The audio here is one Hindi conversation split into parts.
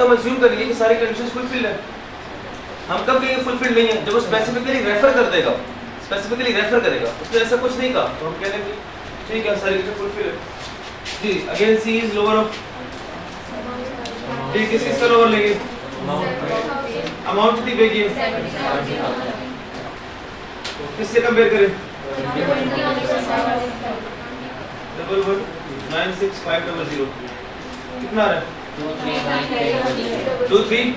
हम अज्यूम करेंगे कि सारी कंडीशंस फुलफिल्ड है। हम कब कहेंगे फुलफिल्ड नहीं है? जब वो स्पेसिफिकली रेफर कर देगा, स्पेसिफिकली रेफर करेगा, उसने ऐसा कुछ नहीं कहा तो हम कह देंगे ठीक है सारी कंडीशन फुलफिल है। जी again C is lower of ठीक किसका लोअर लेंगे? अमाउंट कितनी पे की किससे कंपेयर करें? 96500 कितना आ रहा है? 23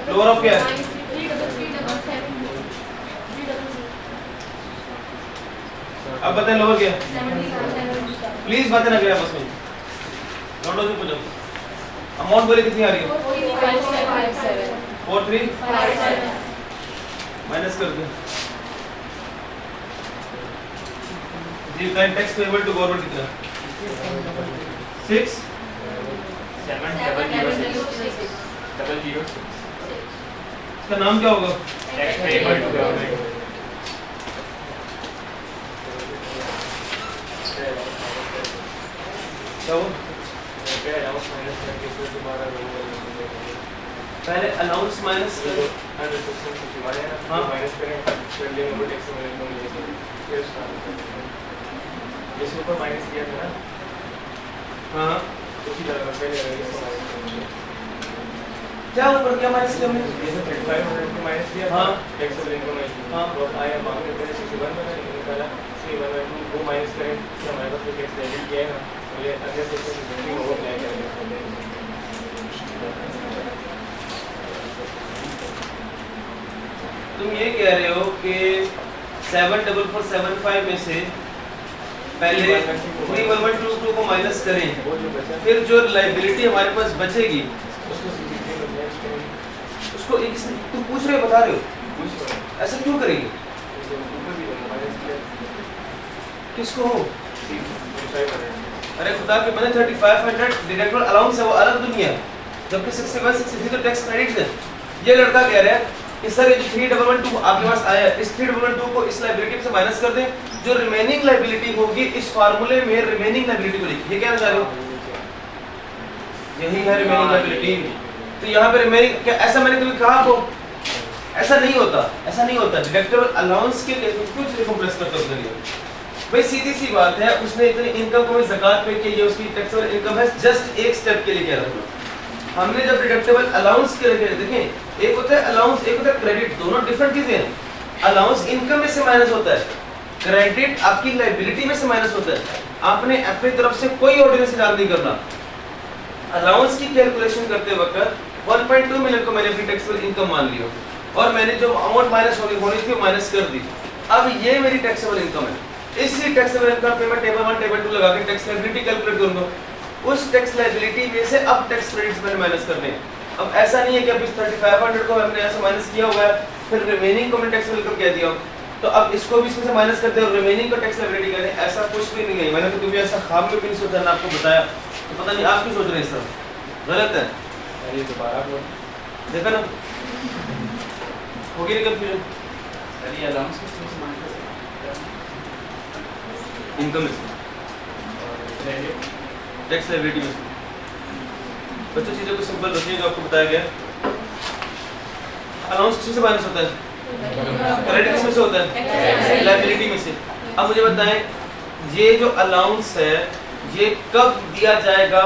लोअर ऑफ क्या है? अब बताएं लोअर क्या है? प्लीज बातें ना करें आपस में, नोट से पूछो। अमाउंट बोले कितनी आ रही है? 4357 माइनस कर दो जी। Time tax payable to government कितना? 6 70006। इसका नाम क्या होगा? Tax payable to government. क्या वो पहले अलाउंस माइनस करो। हाँ माइनस करें फिर लेंगे वो टैक्स में फिर जैसे ऊपर माइनस किया था ना, हाँ उसी तरह पहले क्या ऊपर क्या माइनस किया हमने? जैसे 3500 माइनस किया था हाँ टैक्सेबल इनकम में। हाँ तो आया मांगने पहले 61 में निकाला 312 वो माइनस करें फिर हमारे पास कोई टैक्स डेबिट किया है ना, तो ये अन्य सेक्शन में वो अप्लाई करेंगे। तुम ये कह रहे हो कि 74475 में से पहले 31122 को माइनस करें, फिर जो लायबिलिटी हमारे पास बचेगी उसको एक तुम पूछ रहे हो, बता रहे हो, ऐसा क्यों करेंगे? किसको हो? अरे खुदा के बने 3500 डिडक्टेबल अलाउंस है वो अलग दुनिया है, जबकि 61 63 तो टैक्स क्रेडिट है। ये लड़का कह रहा है कि सर ये जो 3112 आपके पास आया है, इस 3112 को इस लायबिलिटी से माइनस कर दें, जो रिमेनिंग लायबिलिटी होगी इस फार्मूले में रिमेनिंग लायबिलिटी को लिखिए। ये क्या चाह रहे हो? यही है रिमेनिंग लायबिलिटी। तो यहाँ पे रिमेनिंग क्या ऐसा मैंने कभी कहा आपको? ऐसा नहीं होता, ऐसा नहीं होता। डिडक्टेबल अलाउंस के लिए कुछ रिकॉम्प्रेस करते हो करिए भाई, सीधी सी बात है, उसने इतनी इनकम को भी ज़कात पे की, ये उसकी टैक्सेबल इनकम है, जस्ट एक स्टेप के लिए कह रहा हूँ। हमने जब डिडक्टेबल अलाउंस के लिए देखें, एक होता है अलाउंस, एक होता है क्रेडिट, दोनों डिफरेंट चीजें हैं। अलाउंस इनकम में से माइनस होता है, क्रेडिट आपकी लायबिलिटी में से माइनस होता है। आपने अपनी तरफ से कोई ऑर्डिनेंस चार्ज नहीं करना। अलाउंस की कैलकुलेशन करते वक्त 1.2 मिलियन को मैंने अपनी टैक्सेबल इनकम मान लिया और मैंने जो अमाउंट माइनस होनी थी माइनस कर दी। अब ये मेरी टैक्सेबल इनकम है, इसी टैक्सेबल इनकम पे मैं टेबल 1 टेबल 2 लगा के टैक्स लायबिलिटी कैलकुलेट करूंगा। उस टैक्स लायबिलिटी में से अब टैक्स क्रेडिट्स मैंने माइनस करने हैं। अब ऐसा नहीं है कि अब इस 3500 को हमने ऐसे माइनस किया हुआ है फिर रिमेनिंग को मैंने टैक्सेबल इनकम कह दिया तो अब इसको भी इसमें से माइनस करते हैं और रिमेनिंग को टैक्स लायबिलिटी कहते हैं। ऐसा कुछ भी नहीं है, मैंने तो कभी ऐसा ख्वाब में भी नहीं सोचा, ना आपको बताया, तो पता नहीं आप क्यों सोच रहे हैं इस तरह। गलत है, ये दोबारा बोल देखा ना होगी कंफ्यूजन। ये अलाउंस किस तरह से माइनस इनकम में टैक्स लायबिलिटी में बच्चों चीज़ों को सिंपल रखिए जो आपको बताया गया। अलाउंस किस में से माइनस होता है? क्रेडिट किस में से होता है? लायबिलिटी में से। अब मुझे बताएं ये जो अलाउंस है ये कब दिया जाएगा?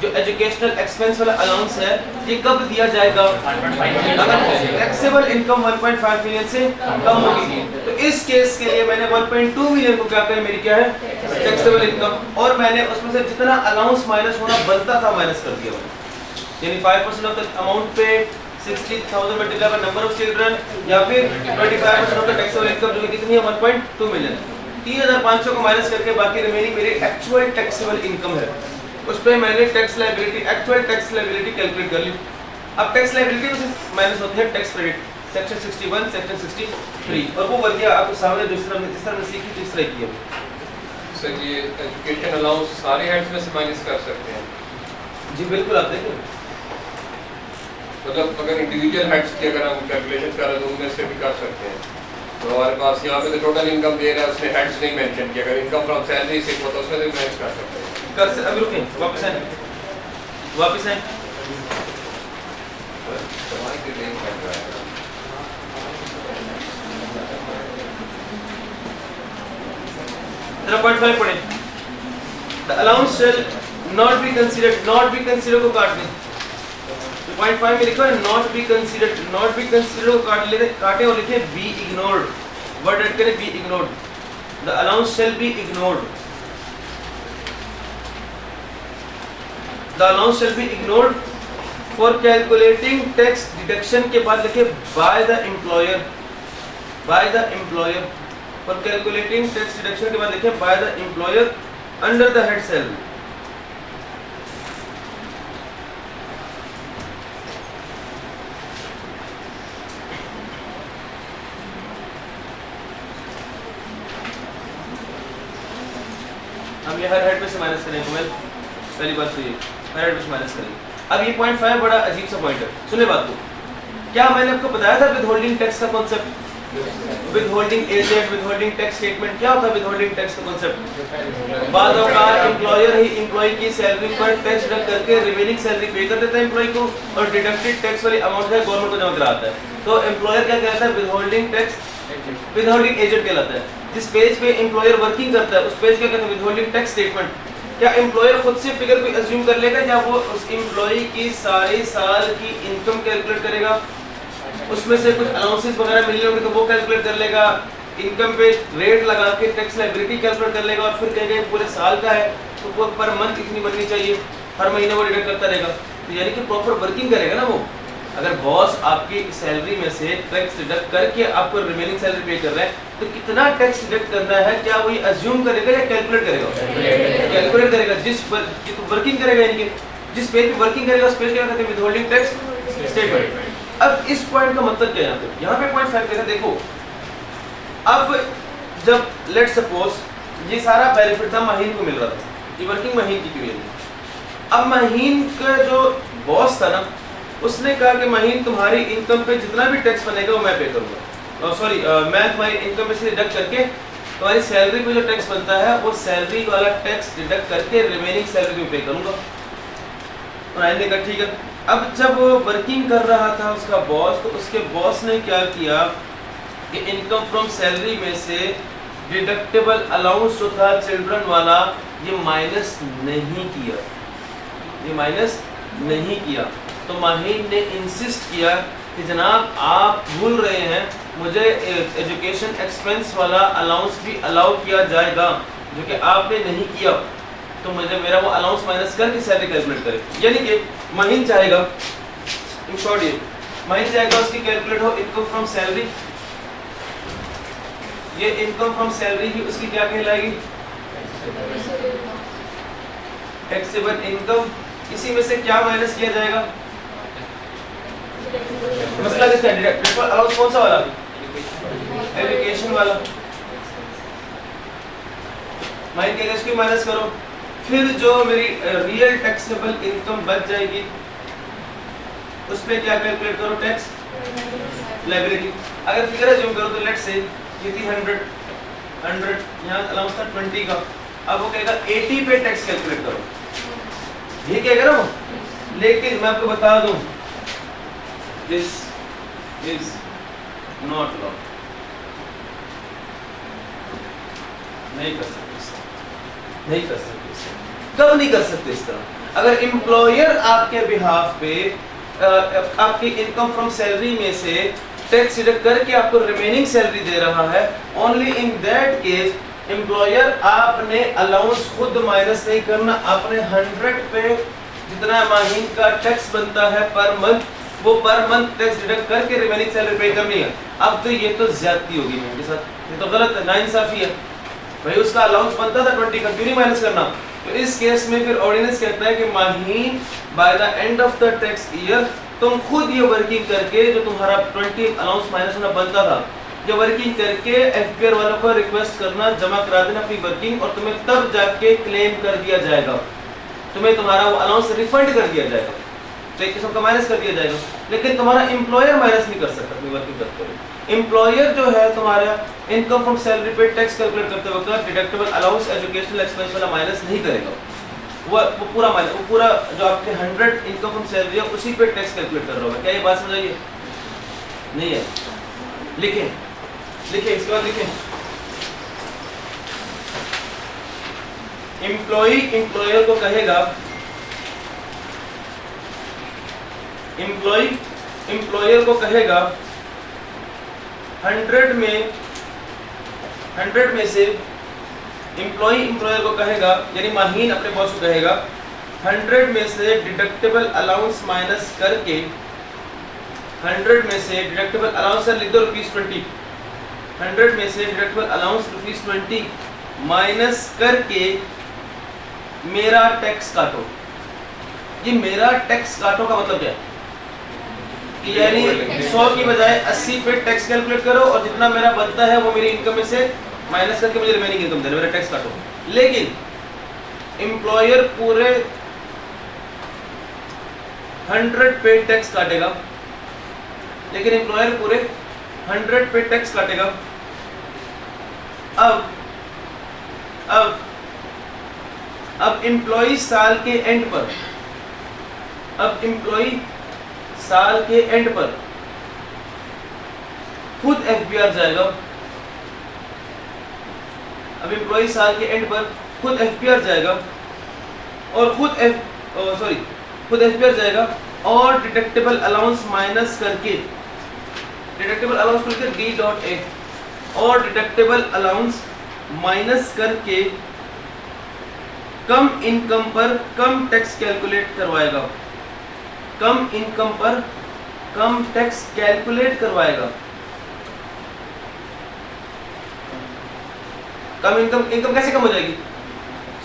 जो एजुकेशनल एक्सपेंस वाला अलाउंस है ये कब दिया जाएगा? अगर टैक्सेबल इनकम 1.5 मिलियन से कम होगी तो इस केस के लिए मैंने 1.2 मिलियन को क्या करें, मेरी क्या है टैक्सेबल इनकम, और मैंने उसमें से जितना अलाउंस माइनस होना बनता था माइनस कर दिया, यानी 5% ऑफ द अमाउंट पे 60,000 multiply by number of children या फिर 25% ऑफ द टैक्सेबल इनकम जो कितनी है 1.2 मिलियन, 3,500 को माइनस करके बाकी रिमेनिंग मेरी एक्चुअल टैक्सेबल इनकम है, उस पे मैंने tax liability actual tax liability calculate कर ली। अब टैक्स लायबिलिटी में से माइनस होती है टैक्स क्रेडिट, सेक्शन 61 सेक्शन 63 और वो वर्जिया आपके सामने जिस तरह सीखी जिस तरह की है। सर ये एजुकेशन अलाउंस सारे हेड्स में से माइनस कर सकते हैं? जी बिल्कुल, आप देखें मतलब अगर इंडिविजुअल हेड्स की अगर हम कैलकुलेशन करें तो उनमें से भी कर सकते हैं। तो हमारे पास यहाँ पे तो टोटल इनकम दे रहा है, उसने हेड्स नहीं मेंशन किया, अगर इनकम फ्रॉम सैलरी से होता है उसमें भी मैनेज कर सकते हैं। कर से अभी रुकें, वापस आए वापस आए। कमाल के नहीं कर रहा है। जरा पॉइंट 5 पढ़ें। The allowance shall not be considered को काट दें। तो पॉइंट 5 में लिखा है नॉट बी कंसीडर्ड को काटे और लिखे बी इग्नोर्ड, वर्ड ऐड करें be ignored. The allowance shall be ignored, the allowance shall be ignored for calculating tax deduction के बाद लिखे by the employer, for calculating tax deduction के बाद लिखे by the employer under the head salary. हम ये हर हेड पे से माइनस करेंगे, मैं पहली बात तो ये हर हेड पे से माइनस करेंगे। अब ये पॉइंट 5 बड़ा अजीब सा पॉइंट है, सुने बात को। क्या मैंने आपको बताया था विद होल्डिंग टैक्स का concept, with holding agent, with holding tax statement? क्या होता है विद होल्डिंग टैक्स का कॉन्सेप्ट? बाद औकात एम्प्लॉयर ही एम्प्लॉय की सैलरी पर टैक्स डिडक्ट करके रिमेनिंग सैलरी पे कर देता है एम्प्लॉय को, और डिडक्टेड टैक्स वाली अमाउंट है गवर्नमेंट को जमा कराता है। तो एम्प्लॉयर क्या कहता है? With holding tax, with holding agent कहलाता है। जिस पेज पे एम्प्लॉयर वर्किंग करता है उस पेज क्या कहते हैं? With holding tax statement. क्या एम्प्लॉयर खुद से फिगर कोई अज्यूम कर लेगा या वो उस एम्प्लॉय की सारे साल की इनकम कैलकुलेट करेगा, उसमें से कुछ अलाउंसेस वगैरह मिल रहे होंगे तो वो कैलकुलेट कर लेगा, इनकम पे रेट लगा के टैक्स लायबिलिटी कैलकुलेट कर लेगा और फिर कहेगा पूरे साल का है तो वो पर मंथ इतनी बननी चाहिए, हर महीने वो डिडक्ट करता रहेगा। तो यानी कि प्रॉपर वर्किंग करेगा ना वो। अगर बॉस आपकी सैलरी में से टैक्स डिडक्ट करके आपको रिमेनिंग सैलरी पे कर रहा है तो कितना टैक्स डिडक्ट करना है, क्या वो अज्यूम करेगा या कैलकुलेट करेगा? कैलकुलेट करेगा। जिस पर वर्किंग करेगा, यानी कि जिस पेज पे वर्किंग करेगा उस पेज क्या कहते हैं? विथहोल्डिंग टैक्स स्टेटमेंट। अब इस पॉइंट का मतलब क्या है यहाँ पे पॉइंट 5 देखा, देखो अब जब लेट सपोज ये सारा बेनिफिट था महीन को मिल रहा था, ये वर्किंग महीन की क्यों है? अब महीन का जो बॉस था ना उसने कहा कि महीन तुम्हारी इनकम पे जितना भी टैक्स बनेगा वो मैं पे करूंगा, सॉरी मैं तुम्हारी इनकम में से डिडक्ट करके तुम्हारी सैलरी पे जो टैक्स बनता है वो सैलरी वाला टैक्स डिडक्ट करके रिमेनिंग सैलरी में पे करूंगा। मैंने कहा ठीक है। अब जब वो वर्किंग कर रहा था उसका बॉस, तो उसके बॉस ने क्या किया कि इनकम फ्रॉम सैलरी में से डिडक्टेबल अलाउंस जो था चिल्ड्रन वाला ये माइनस नहीं किया, ये माइनस नहीं किया। तो माहिन ने इंसिस्ट किया कि जनाब आप भूल रहे हैं, मुझे एजुकेशन एक्सपेंस वाला अलाउंस भी अलाउ किया जाएगा जो कि आपने नहीं किया, तो मुझे मेरा वो अलाउंस माइनस करके सैलरी कैलकुलेट करे। यानी कि माहिन चाहेगा, इन शॉर्ट ये माहिन चाहेगा उसकी कैलकुलेट हो इनकम फ्रॉम सैलरी, ये इनकम फ्रॉम सैलरी ही उसकी क्या कहलाएगी? Taxable income. इसी में से क्या माइनस किया जाएगा? मसला किसका है? डिडक्टेबल अलाउंस कौन सा वाला? एजुकेशन वाला। माइनस के इसको माइनस करो, फिर जो मेरी रियल टैक्सेबल इनकम बच जाएगी उस पे क्या कैलकुलेट करो? Tax liability. अगर फिगर अज्यूम करो तो लेट्स से ये थी 100 यहाँ अलाउंस था 20 का, अब वो कहेगा 80 पे टैक्स कैलकुलेट करो, ये कहेगा ना वो। लेकिन मैं आपको बता दूं दिस इज नॉट लॉ, नहीं कर सकते इस तरह, नहीं कर सकते इस तरह। कब नहीं कर सकते इस तरह? अगर एम्प्लॉयर आपके बिहाफ पे आपकी इनकम फ्रॉम सैलरी में से टैक्स डिडक्ट करके आपको रिमेनिंग सैलरी दे रहा है, only in that case employer आपने अलाउंस खुद माइनस नहीं करना, आपने 100 पे जितना माहीन का टैक्स बनता है पर मंथ वो पर मंथ टैक्स डिडक्ट करके रिमेनिंग सैलरी पे करनी है। अब तो ये तो ज्यादती होगी मेरे साथ, ये तो गलत है, नाइंसाफी है। भाई उसका अलाउंस बनता था 20 का, क्यों नहीं माइनस करना? तो इस केस में फिर ऑर्डिनेंस कहता है कि Maheen by the end of the tax year तुम खुद ये वर्किंग करके जो तुम्हारा 20 अलाउंस माइनस होना बनता था, ये वर्किंग करके एफपीआर वालों को रिक्वेस्ट करना, जमा करा देना अपनी वर्किंग, और तुम्हें तब जाके क्लेम कर दिया जाएगा, तुम्हें तुम्हारा वो अलाउंस रिफंड कर दिया जाएगा, तो एक किस्म का माइनस कर दिया जाएगा। लेकिन तुम्हारा एम्प्लॉयर माइनस नहीं कर सकता अपनी वर्किंग करते हुए। एम्प्लॉयर जो है तुम्हारा इनकम फ्रॉम सैलरी पे टैक्स कैलकुलेट करते वक्त डिडक्टेबल अलाउंस एजुकेशनल एक्सपेंस वाला माइनस नहीं करेगा। वो पूरा माइनस, वो पूरा जो आपके 100 इनकम फ्रॉम सैलरी है उसी पे टैक्स कैलकुलेट कर रहा होगा। क्या ये बात समझ आइए? नहीं है? लिखें इसके बाद लिखें एम्प्लॉई एम्प्लॉयर को कहेगा, एम्प्लॉई एम्प्लॉयर को कहेगा 100 में से एम्प्लॉई एम्प्लॉयर को कहेगा, यानी माहीन अपने बॉस को कहेगा 100 में से डिडक्टेबल अलाउंस माइनस करके, 100 में से डिडक्टेबल अलाउंस लिख दो ₹20, 100 में से डिडक्टेबल अलाउंस ₹20 माइनस करके मेरा टैक्स काटो। ये मेरा टैक्स काटो का मतलब क्या है? कि यानी 100 की बजाय 80 पे टैक्स कैलकुलेट करो और जितना मेरा बनता है वो मेरी इनकम में से माइनस करके मुझे रिमेनिंग इनकम देना, मेरा टैक्स काटो। लेकिन एम्प्लॉयर पूरे 100 पे टैक्स काटेगा, लेकिन एम्प्लॉयर पूरे 100 पे टैक्स काटेगा। अब एम्प्लॉई साल के एंड पर, खुद एफबीआर जाएगा। अब एम्प्लॉई साल के एंड पर खुद एफबीआर जाएगा और खुद एफबीआर जाएगा और डिडक्टेबल अलाउंस माइनस करके, D.A और डिडक्टेबल अलाउंस माइनस करके कम इनकम पर कम टैक्स कैलकुलेट करवाएगा, कम इनकम पर कम टैक्स कैलकुलेट करवाएगा। कम इनकम कैसे कम हो जाएगी?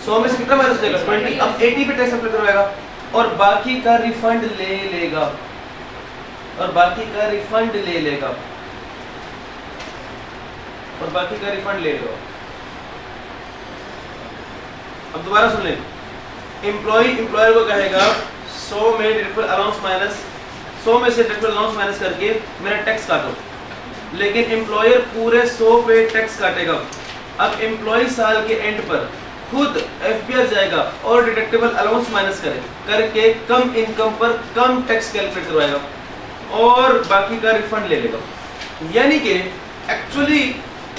100 में से कितना माइनस हो जाएगा? 20। अब 80 पे टैक्स अप्लाई करवाएगा और बाकी का रिफंड ले लेगा, अब दोबारा सुन लें। एम्प्लॉय एम्प्लॉयर को कहेगा 100 में डिडक्टेबल अलाउंस माइनस करके मेरा टैक्स काटो, लेकिन एम्प्लॉयर पूरे 100 पे टैक्स काटेगा। अब एम्प्लॉय साल के एंड पर खुद एफबीआर जाएगा और डिडक्टेबल अलाउंस माइनस करके कम इनकम पर कम टैक्स कैलकुलेट करवाएगा और बाकी का रिफंड ले लेगा। यानी कि एक्चुअली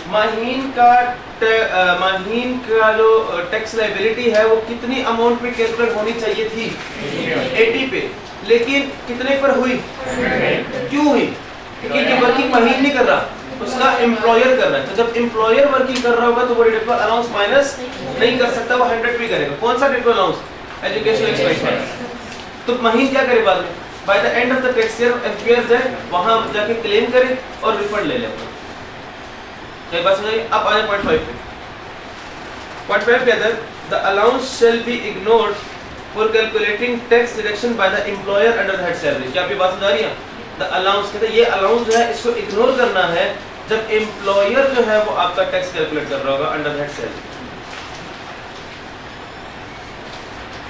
माहीन का जो टैक्स लायबिलिटी है वो कितनी अमाउंट पे कैलकुलेट होनी चाहिए थी? 80 पे, लेकिन कितने पर हुई? क्यों हुई? क्योंकि वर्किंग माहीन नहीं कर रहा, उसका एम्प्लॉयर कर रहा है। तो जब एम्प्लॉयर वर्किंग कर रहा होगा तो वो डिडक्टेबल अलाउंस माइनस नहीं कर सकता, वो 100 पे करेगा। कौन सा डिडक्टेबल अलाउंस? Education expense. तो माहीन क्या करे बाद में? By the end of the tax year FBR जाए, वहां जाके क्लेम करे और रिफंड ले ले अपना। क्या बात समझ आई? अब आ जाए पॉइंट 5 पे। पॉइंट 5 के अंदर the allowance shall be ignored for calculating tax deduction by the employer under the head salary. क्या आपकी बात समझ आ रही है? द अलाउंस कहते हैं ये अलाउंस जो है इसको इग्नोर करना है जब एम्प्लॉयर जो है वो आपका टैक्स कैलकुलेट कर रहा होगा अंडर द हेड सैलरी।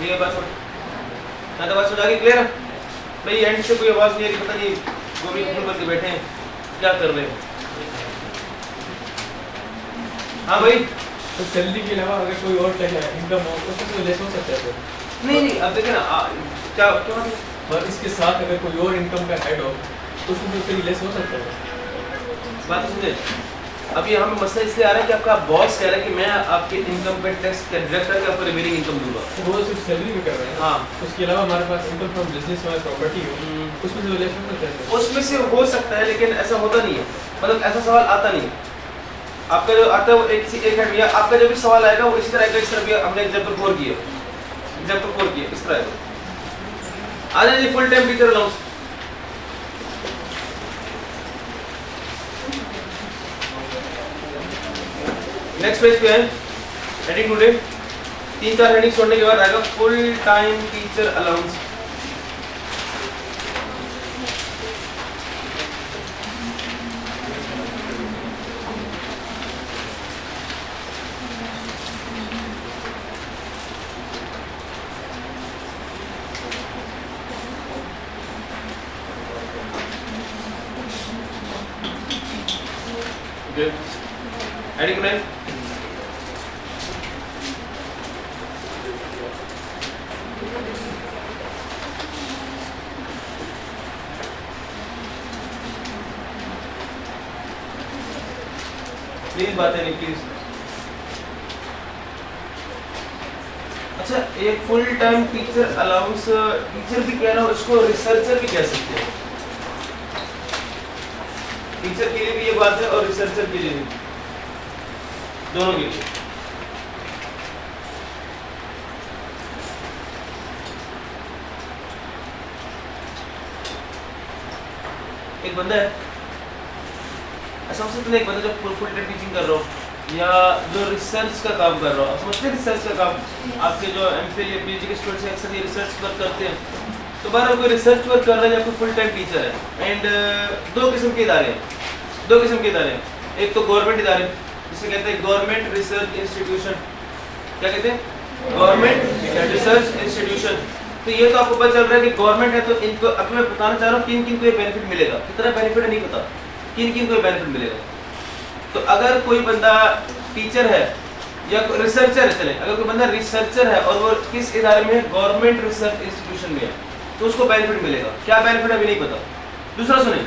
ये बात समझ? क्या तो बात समझ आ गई? क्लियर है भाई? एंड से कोई आवाज नहीं आ रही, पता नहीं गोभी फूल करके बैठे हैं, क्या कर रहे हैं? हाँ भाई, तो सैलरी के अलावा अगर कोई और इनकम हो तो उसमें लेस हो सकता है? नहीं, अब देखिए ना क्या मतलब, और इसके साथ अगर कोई और इनकम का ऐड हो तो उसमें तो फिर लेस हो सकता है। बात सुनिए। अब यहाँ पे मसला इसलिए आ रहा है कि आपका बॉस कह रहा है कि मैं आपके इनकम पे टैक्स डिडक्ट करके आपको रिमेनिंग इनकम दूंगा। तो वो सिर्फ सैलरी में कर रहे हैं। हाँ, उसके अलावा हमारे पास इनकम फ्रॉम बिजनेस और प्रॉपर्टी हो, उसमें तो लेस हो सकता है। उसमें से हो सकता है, लेकिन ऐसा होता नहीं है। मतलब ऐसा सवाल आता नहीं है। आपका जो आता है वो एक है भैया, आपका जो भी सवाल आएगा वो इसी तरह का। इस तरह भी हमने एग्जाम्पल 4 किया, इस तरह आ जाए full time teacher allowance. Next page पे है हेडिंग टुडे। 3-4 हेडिंग छोड़ने के बाद आएगा full time teacher allowance. Heading 9 please बातें नहीं प्लीज। अच्छा, एक full time teacher allowance, teacher भी कह रहा हूँ, इसको रिसर्चर भी कह सकते हैं। टीचर के लिए भी ये बात है और रिसर्चर के लिए भी, दोनों के लिए। एक बंदा है, ऐसा हो सकता है एक बंदा जो फुल टाइम टीचिंग कर रहा हो या जो रिसर्च का काम कर रहा हो। आप समझते हैं रिसर्च का काम, आपके जो एमफिल या पीएचडी के स्टूडेंट्स हैं अक्सर ये रिसर्च वर्क करते हैं। तो बार कोई रिसर्च वर्क कर रहा है या कोई फुल टाइम टीचर है, एंड दो किस्म के इदारे हैं, दो किस्म के इदारे हैं। एक तो गवर्नमेंट इदारे जिसे कहते हैं गवर्नमेंट रिसर्च इंस्टीट्यूशन, क्या कहते हैं, गवर्नमेंट रिसर्च इंस्टीट्यूशन। तो ये तो आपको पता चल रहा है कि गवर्नमेंट है, तो इनको अब मैं बताना चाह रहा हूँ किन किन को ये बेनिफिट मिलेगा, कितना बेनिफिट है नहीं पता, किन किन को ये बेनिफिट मिलेगा। तो अगर कोई बंदा टीचर है या रिसर्चर है, चले अगर कोई बंदा रिसर्चर है और वो किस इदारे में है, गवर्नमेंट रिसर्च इंस्टीट्यूशन में है, तो उसको बेनिफिट मिलेगा। क्या बेनिफिट है अभी नहीं पता। दूसरा सुनिए,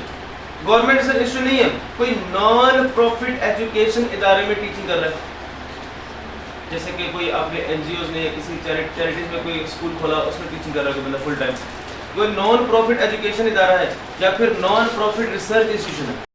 गवर्नमेंट रिसर्च इंस्टीट्यूट नहीं है, कोई नॉन प्रॉफिट एजुकेशन इदारे में टीचिंग कर रहा है, जैसे कि कोई आपने एनजीओ ने या किसी चैरिटीज में कोई स्कूल खोला, उसमें टीचिंग कर रहा है कोई बंदा फुल टाइम, कोई नॉन प्रॉफिट एजुकेशन इदारा है या फिर नॉन प्रॉफिट रिसर्च इंस्टीट्यूशन है।